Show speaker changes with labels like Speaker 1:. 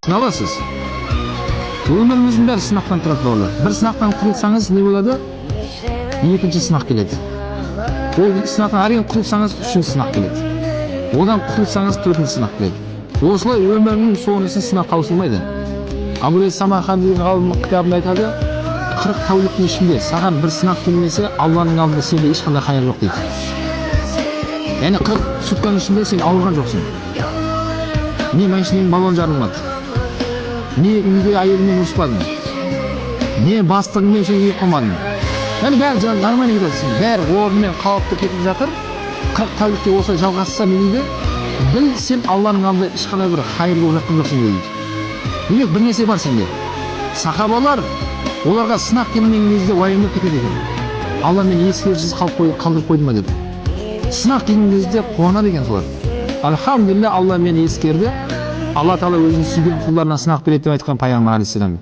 Speaker 1: Sınavasız. Өміріміздің бәрі сынақтан тұрады бауырлар. Бір сынақтан құтылсаңыз не болады? Екінші сынақ келеді. Ол сынақтан әрең құтылсаңыз үшінші сынақ келеді. Одан құтылсаңыз төртінші сынақ келеді. Осылай өмірінің соңғысы сынақ таусылмайды. Абу Самахан деген ғалым кітабында айтады, 40 тәуліктің ішінде саған бір сынақ келмесе, Алланың алдында сенде ешқандай хайыр жоқ дейді. Яғни 40 сутканың ішінде сен ауырған жоқсың. Не машинаның баллон жарылмады. Не үйде әйеліңмен ұрыспадың. Не бастығыңмен сен үй қылмадың. Яғни бәрі нормально кетесің. Бәрі орнымен қалыпты кетіп жатыр. 40 тәулікте осылай жалғасса не дейді? Біл сен Алланың алдында ешқандай бір хайыр болып жатқан жоқсың дейді. Демек бір нәрсе бар сенде. Сахабалар оларға сынақ келмеген кезде уайымдап кетеді екен. Алла мені ескерусіз қалдырып қойды ма деп. Сынақ келген кезде қуанады екен солар. Альхамдулилля, Алла мені ескерді. Алла Тағала өзінің сүйген құлдарына сынақ береді деп айтқан пайғамбар алейхиссалам.